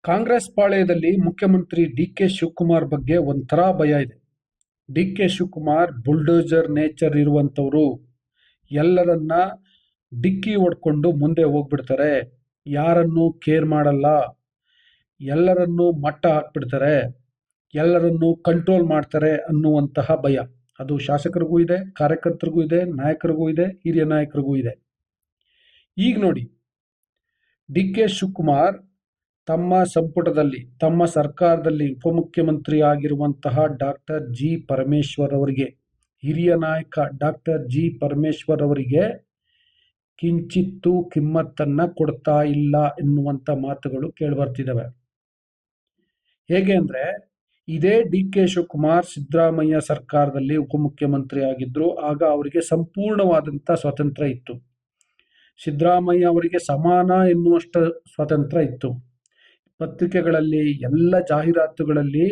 ಕಾಂಗ್ರೆಸ್ ಪಾಳೆಯದಲ್ಲಿ ಮುಖ್ಯಮಂತ್ರಿ D K Shivakumar ಬಗ್ಗೆ ಒಂಥರ ಭಯ ಇದೆ. D K Shivakumar bulldozer nature ಇರುವಂಥವ್ರು. ಎಲ್ಲರನ್ನ ಡಿಕ್ಕಿ ಹೊಡ್ಕೊಂಡು ಮುಂದೆ ಹೋಗ್ಬಿಡ್ತಾರೆ. ಯಾರನ್ನು ಕೇರ್ ಮಾಡಲ್ಲ. ಎಲ್ಲರನ್ನೂ ಮಟ್ಟ ಹಾಕ್ಬಿಡ್ತಾರೆ. ಎಲ್ಲರನ್ನೂ ಕಂಟ್ರೋಲ್ ಮಾಡ್ತಾರೆ ಅನ್ನುವಂತಹ ಭಯ. ಅದು ಶಾಸಕರಿಗೂ ಇದೆ, ಕಾರ್ಯಕರ್ತರಿಗೂ ಇದೆ, ನಾಯಕರಿಗೂ ಇದೆ, ಹಿರಿಯ ನಾಯಕರಿಗೂ ಇದೆ. ಈಗ ನೋಡಿ, ಡಿ ಕೆ ಶಿವಕುಮಾರ್ ತಮ್ಮ ಸಂಪುಟದಲ್ಲಿ, ತಮ್ಮ ಸರ್ಕಾರದಲ್ಲಿ ಉಪಮುಖ್ಯಮಂತ್ರಿ ಆಗಿರುವಂತಹ ಡಾಕ್ಟರ್ ಜಿ ಪರಮೇಶ್ವರ್ ಅವರಿಗೆ, ಹಿರಿಯ ನಾಯಕ ಡಾಕ್ಟರ್ ಜಿ ಪರಮೇಶ್ವರ್ ಅವರಿಗೆ ಕಿಂಚಿತ್ತೂ ಕಿಮ್ಮತ್ತನ್ನ ಕೊಡ್ತಾ ಇಲ್ಲ ಎನ್ನುವಂಥ ಮಾತುಗಳು ಕೇಳಿಬರ್ತಿದ್ದಾವೆ. ಹೇಗೆ ಅಂದರೆ, ಇದೇ ಡಿ ಕೆ ಶಿವಕುಮಾರ್ ಸಿದ್ದರಾಮಯ್ಯ ಸರ್ಕಾರದಲ್ಲಿ ಉಪಮುಖ್ಯಮಂತ್ರಿ ಆಗಿದ್ರು. ಆಗ ಅವರಿಗೆ ಸಂಪೂರ್ಣವಾದಂಥ ಸ್ವಾತಂತ್ರ್ಯ ಇತ್ತು. ಸಿದ್ದರಾಮಯ್ಯ ಅವರಿಗೆ ಸಮಾನ ಎನ್ನುವಷ್ಟು ಸ್ವಾತಂತ್ರ್ಯ ಇತ್ತು. ಪತ್ರಿಕೆಗಳಲ್ಲಿ, ಎಲ್ಲ ಜಾಹೀರಾತುಗಳಲ್ಲಿ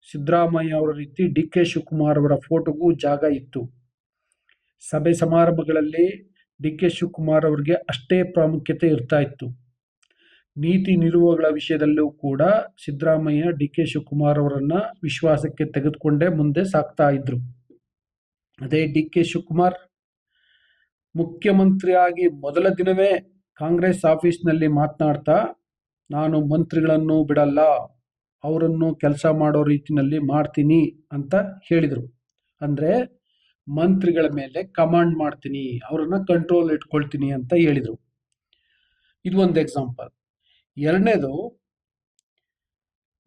ಸಿದ್ದರಾಮಯ್ಯ ಅವರ ರೀತಿ ಡಿ ಕೆ ಶಿವಕುಮಾರ್ ಅವರ ಫೋಟೋಗೂ ಜಾಗ ಇತ್ತು. ಸಭೆ ಸಮಾರಂಭಗಳಲ್ಲಿ ಡಿ ಕೆ ಶಿವಕುಮಾರ್ ಅವರಿಗೆ ಅಷ್ಟೇ ಪ್ರಾಮುಖ್ಯತೆ ಇರ್ತಾ ಇತ್ತು. ನೀತಿ ನಿಲುವುಗಳ ವಿಷಯದಲ್ಲೂ ಕೂಡ ಸಿದ್ದರಾಮಯ್ಯ ಡಿ ಕೆ ಶಿವಕುಮಾರ್ ಅವರನ್ನ ವಿಶ್ವಾಸಕ್ಕೆ ತೆಗೆದುಕೊಂಡೇ ಮುಂದೆ ಸಾಕ್ತಾ ಇದ್ರು. ಅದೇ ಡಿ ಕೆ ಶಿವಕುಮಾರ್ ಮುಖ್ಯಮಂತ್ರಿಯಾಗಿ ಮೊದಲ ದಿನವೇ ಕಾಂಗ್ರೆಸ್ ಆಫೀಸ್ನಲ್ಲಿ ಮಾತನಾಡ್ತಾ, ನಾನು ಮಂತ್ರಿಗಳನ್ನು ಬಿಡಲ್ಲ, ಅವರನ್ನು ಕೆಲಸ ಮಾಡೋ ರೀತಿಯಲ್ಲಿ ಮಾಡ್ತೀನಿ ಅಂತ ಹೇಳಿದರು. ಅಂದರೆ ಮಂತ್ರಿಗಳ ಮೇಲೆ ಕಮಾಂಡ್ ಮಾಡ್ತೀನಿ, ಅವರನ್ನ ಕಂಟ್ರೋಲ್ ಇಟ್ಕೊಳ್ತೀನಿ ಅಂತ ಹೇಳಿದರು. ಇದು ಒಂದು ಎಕ್ಸಾಂಪಲ್. ಎರಡನೇದು,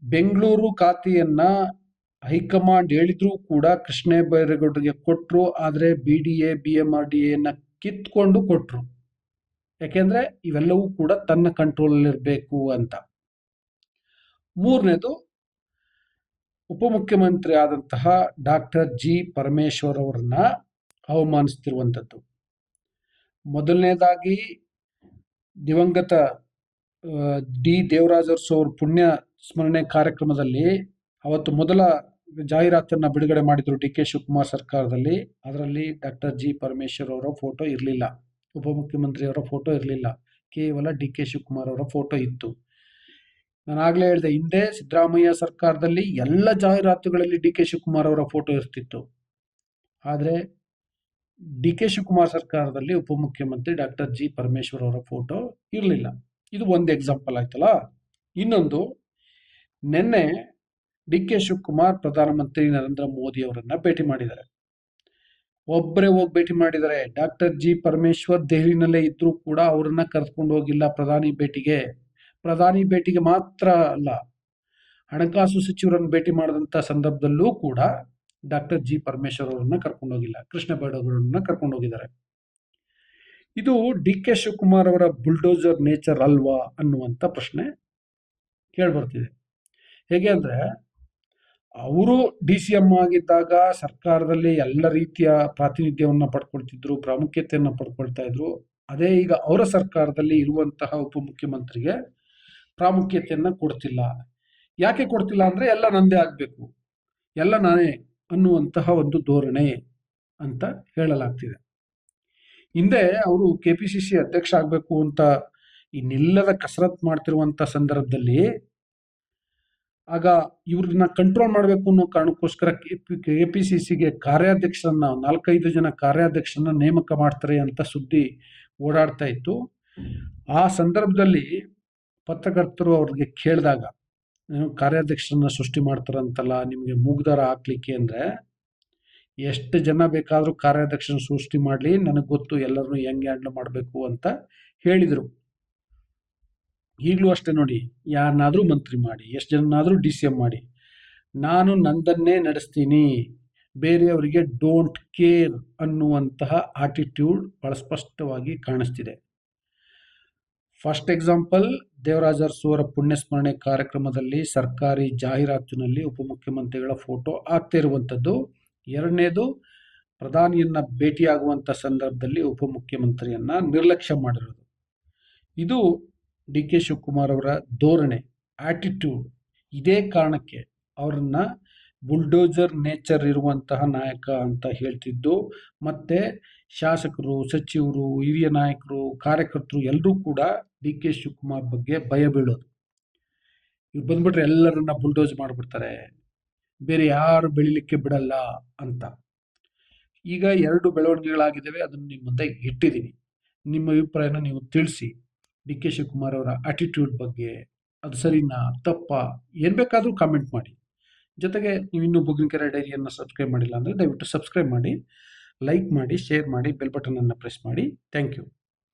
ಬೆಂಗಳೂರು ಖಾತೆಯನ್ನ ಹೈಕಮಾಂಡ್ ಹೇಳಿದ್ರೂ ಕೂಡ ಕೃಷ್ಣ ಬೈರೇಗೌಡರಿಗೆ ಕೊಟ್ಟರು. ಆದರೆ BDA BMRDAನ ಕಿತ್ಕೊಂಡು ಕೊಟ್ಟರು. ಯಾಕೆಂದ್ರೆ ಇವೆಲ್ಲವೂ ಕೂಡ ತನ್ನ ಕಂಟ್ರೋಲಲ್ಲಿ ಇರಬೇಕು ಅಂತ. ಮೂರನೇದು, ಉಪಮುಖ್ಯಮಂತ್ರಿ ಆದಂತಹ ಡಾಕ್ಟರ್ ಜಿ ಪರಮೇಶ್ವರ್ ಅವರನ್ನ ಅವಮಾನಿಸ್ತಿರುವಂಥದ್ದು. ಮೊದಲನೇದಾಗಿ ದಿವಂಗತ ಡಿ ದೇವರಾಜ ಅರಸು ಅವ್ರ ಪುಣ್ಯ ಸ್ಮರಣೆ ಕಾರ್ಯಕ್ರಮದಲ್ಲಿ ಅವತ್ತು ಮೊದಲ ಜಾಹೀರಾತನ್ನ ಬಿಡುಗಡೆ ಮಾಡಿದ್ರು ಡಿ ಕೆ ಶಿವಕುಮಾರ್ ಸರ್ಕಾರದಲ್ಲಿ. ಅದರಲ್ಲಿ ಡಾಕ್ಟರ್ ಜಿ ಪರಮೇಶ್ವರ್ ಅವರ ಫೋಟೋ ಇರಲಿಲ್ಲ, ಉಪಮುಖ್ಯಮಂತ್ರಿಯವರ ಫೋಟೋ ಇರಲಿಲ್ಲ, ಕೇವಲ ಡಿ ಕೆ ಶಿವಕುಮಾರ್ ಅವರ ಫೋಟೋ ಇತ್ತು. ನಾನು ಆಗಲೇ ಹೇಳಿದೆ, ಹಿಂದೆ ಸಿದ್ದರಾಮಯ್ಯ ಸರ್ಕಾರದಲ್ಲಿ ಎಲ್ಲ ಜಾಹೀರಾತುಗಳಲ್ಲಿ ಡಿ ಕೆ ಶಿವಕುಮಾರ್ ಅವರ ಫೋಟೋ ಇರ್ತಿತ್ತು. ಆದರೆ ಡಿ ಕೆ ಶಿವಕುಮಾರ್ ಸರ್ಕಾರದಲ್ಲಿ ಉಪಮುಖ್ಯಮಂತ್ರಿ ಡಾಕ್ಟರ್ ಜಿ ಪರಮೇಶ್ವರ್ ಅವರ ಫೋಟೋ ಇರಲಿಲ್ಲ. ಇದು ಒಂದು ಎಕ್ಸಾಂಪಲ್ ಆಯ್ತಲ್ಲ. ಇನ್ನೊಂದು, ನಿನ್ನೆ ಡಿ ಕೆ ಶಿವಕುಮಾರ್ ಪ್ರಧಾನಮಂತ್ರಿ ನರೇಂದ್ರ ಮೋದಿ ಅವರನ್ನ ಭೇಟಿ ಮಾಡಿದ್ದಾರೆ. ಒಬ್ಬರೇ ಹೋಗಿ ಭೇಟಿ ಮಾಡಿದ್ದಾರೆ. ಡಾಕ್ಟರ್ ಜಿ ಪರಮೇಶ್ವರ್ ದೆಹಲಿನಲ್ಲೇ ಇದ್ರೂ ಕೂಡ ಅವರನ್ನ ಕರೆದುಕೊಂಡು ಹೋಗಿಲ್ಲ ಪ್ರಧಾನಿ ಭೇಟಿಗೆ. ಪ್ರಧಾನಿ ಭೇಟಿಗೆ ಮಾತ್ರ ಅಲ್ಲ, ಹಣಕಾಸು ಸಚಿವರನ್ನು ಭೇಟಿ ಮಾಡಿದಂಥ ಸಂದರ್ಭದಲ್ಲೂ ಕೂಡ ಡಾಕ್ಟರ್ ಜಿ ಪರಮೇಶ್ವರ್ ಅವರನ್ನ ಕರ್ಕೊಂಡು ಹೋಗಿಲ್ಲ, ಕೃಷ್ಣ ಬೈರೇಗೌಡರನ್ನ ಕರ್ಕೊಂಡು ಹೋಗಿದ್ದಾರೆ. ಇದು ಡಿ ಕೆ ಶಿವಕುಮಾರ್ ಅವರ ಬುಲ್ಡೋಜರ್ ನೇಚರ್ ಅಲ್ವಾ ಅನ್ನುವಂಥ ಪ್ರಶ್ನೆ ಕೇಳ್ಬರ್ತಿದೆ. ಹೇಗೆ ಅಂದರೆ, ಅವರು DCM ಆಗಿದ್ದಾಗ ಸರ್ಕಾರದಲ್ಲಿ ಎಲ್ಲ ರೀತಿಯ ಪ್ರಾತಿನಿಧ್ಯವನ್ನು ಪಡ್ಕೊಳ್ತಿದ್ರು, ಪ್ರಾಮುಖ್ಯತೆಯನ್ನು ಪಡ್ಕೊಳ್ತಾ ಇದ್ರು. ಅದೇ ಈಗ ಅವರ ಸರ್ಕಾರದಲ್ಲಿ ಇರುವಂತಹ ಉಪಮುಖ್ಯಮಂತ್ರಿಗೆ ಪ್ರಾಮುಖ್ಯತೆಯನ್ನು ಕೊಡ್ತಿಲ್ಲ. ಯಾಕೆ ಕೊಡ್ತಿಲ್ಲ ಅಂದರೆ, ಎಲ್ಲ ನಂದೇ ಆಗಬೇಕು, ಎಲ್ಲ ನಾನೇ ಅನ್ನುವಂತಹ ಒಂದು ಧೋರಣೆ ಅಂತ ಹೇಳಲಾಗ್ತಿದೆ. ಹಿಂದೆ ಅವರು KPCC ಅಧ್ಯಕ್ಷ ಆಗಬೇಕು ಅಂತ ಇನ್ನಿಲ್ಲದ ಕಸರತ್ತು ಮಾಡ್ತಿರುವಂಥ ಸಂದರ್ಭದಲ್ಲಿ, ಆಗ ಇವ್ರನ್ನ ಕಂಟ್ರೋಲ್ ಮಾಡಬೇಕು ಅನ್ನೋ ಕಾರಣಕ್ಕೋಸ್ಕರ KPCCಗೆ ಕಾರ್ಯಾಧ್ಯಕ್ಷರನ್ನ, 4-5 ಜನ ಕಾರ್ಯಾಧ್ಯಕ್ಷರನ್ನ ನೇಮಕ ಮಾಡ್ತಾರೆ ಅಂತ ಸುದ್ದಿ ಓಡಾಡ್ತಾ ಇತ್ತು. ಆ ಸಂದರ್ಭದಲ್ಲಿ ಪತ್ರಕರ್ತರು ಅವ್ರಿಗೆ ಕೇಳಿದಾಗ, ಕಾರ್ಯಾಧ್ಯಕ್ಷರನ್ನ ಸೃಷ್ಟಿ ಮಾಡ್ತಾರಂತಲ್ಲ, ನಿಮಗೆ ಮೂಗ್ದಾರ ಹಾಕ್ಲಿಕ್ಕೆ ಅಂದರೆ, ಎಷ್ಟು ಜನ ಬೇಕಾದರೂ ಕಾರ್ಯಾಧ್ಯಕ್ಷನ ಸೃಷ್ಟಿ ಮಾಡಲಿ, ನನಗೆ ಗೊತ್ತು ಎಲ್ಲರನ್ನೂ ಹೆಂಗೆ ಹ್ಯಾಂಡಲ್ ಮಾಡಬೇಕು ಅಂತ ಹೇಳಿದರು. ಈಗಲೂ ಅಷ್ಟೇ ನೋಡಿ, ಯಾರನ್ನಾದರೂ ಮಂತ್ರಿ ಮಾಡಿ, ಎಷ್ಟು ಜನನಾದರೂ DCM ಮಾಡಿ, ನಾನು ನಂದನ್ನೇ ನಡೆಸ್ತೀನಿ, ಬೇರೆಯವರಿಗೆ ಡೋಂಟ್ ಕೇರ್ ಅನ್ನುವಂತಹ ಆಟಿಟ್ಯೂಡ್ ಬಹಳ ಸ್ಪಷ್ಟವಾಗಿ ಕಾಣಿಸ್ತಿದೆ. ಫಸ್ಟ್ ಎಕ್ಸಾಂಪಲ್, ದೇವರಾಜ ಅರಸು ಅವರ ಪುಣ್ಯಸ್ಮರಣೆ ಕಾರ್ಯಕ್ರಮದಲ್ಲಿ ಸರ್ಕಾರಿ ಜಾಹೀರಾತಿನಲ್ಲಿ ಉಪಮುಖ್ಯಮಂತ್ರಿಗಳ ಫೋಟೋ ಆಗ್ತಾ ಇರುವಂಥದ್ದು. ಎರಡನೇದು, ಪ್ರಧಾನಿಯನ್ನ ಭೇಟಿಯಾಗುವಂಥ ಸಂದರ್ಭದಲ್ಲಿ ಉಪಮುಖ್ಯಮಂತ್ರಿಯನ್ನ ನಿರ್ಲಕ್ಷ್ಯ ಮಾಡಿರೋದು. ಇದು ಡಿ ಕೆ ಶಿವಕುಮಾರ್ ಅವರ ಧೋರಣೆ, ಆಟಿಟ್ಯೂಡ್. ಇದೇ ಕಾರಣಕ್ಕೆ ಅವರನ್ನ ಬುಲ್ಡೋಜರ್ ನೇಚರ್ ಇರುವಂತಹ ನಾಯಕ ಅಂತ ಹೇಳ್ತಿದ್ದು. ಮತ್ತೆ ಶಾಸಕರು, ಸಚಿವರು, ಹಿರಿಯ ನಾಯಕರು, ಕಾರ್ಯಕರ್ತರು ಎಲ್ಲರೂ ಕೂಡ ಡಿ ಕೆ ಶಿವಕುಮಾರ್ ಬಗ್ಗೆ ಭಯ ಬೀಳೋದು. ಇವ್ರು ಬಂದ್ಬಿಟ್ರೆ ಎಲ್ಲರನ್ನ ಬುಲ್ಡೋಸ್ ಮಾಡಿಬಿಡ್ತಾರೆ, ಬೇರೆ ಯಾರು ಬೆಳಿಲಿಕ್ಕೆ ಬಿಡಲ್ಲ ಅಂತ. ಈಗ 2 ಬೆಳವಣಿಗೆಗಳಾಗಿದ್ದಾವೆ, ಅದನ್ನು ನಿಮ್ಮ ಮುಂದೆ ಇಟ್ಟಿದ್ದೀನಿ. ನಿಮ್ಮ ಅಭಿಪ್ರಾಯನ ನೀವು ತಿಳಿಸಿ. ಡಿ ಕೆ ಶಿವಕುಮಾರ್ ಅವರ ಆಟಿಟ್ಯೂಡ್ ಬಗ್ಗೆ ಅದು ಸರಿನಾ ತಪ್ಪಾ ಏನು ಬೇಕಾದರೂ ಕಾಮೆಂಟ್ ಮಾಡಿ. ಜೊತೆಗೆ ನೀವು ಇನ್ನೂ ಬುಗ್ಗಿನಕೆರೆ ಡೈರಿಯನ್ನು ಸಬ್ಸ್ಕ್ರೈಬ್ ಮಾಡಿಲ್ಲ ಅಂದರೆ ದಯವಿಟ್ಟು ಸಬ್ಸ್ಕ್ರೈಬ್ ಮಾಡಿ, ಲೈಕ್ ಮಾಡಿ, ಶೇರ್ ಮಾಡಿ, ಬೆಲ್ ಬಟನನ್ನು ಪ್ರೆಸ್ ಮಾಡಿ. Thank you.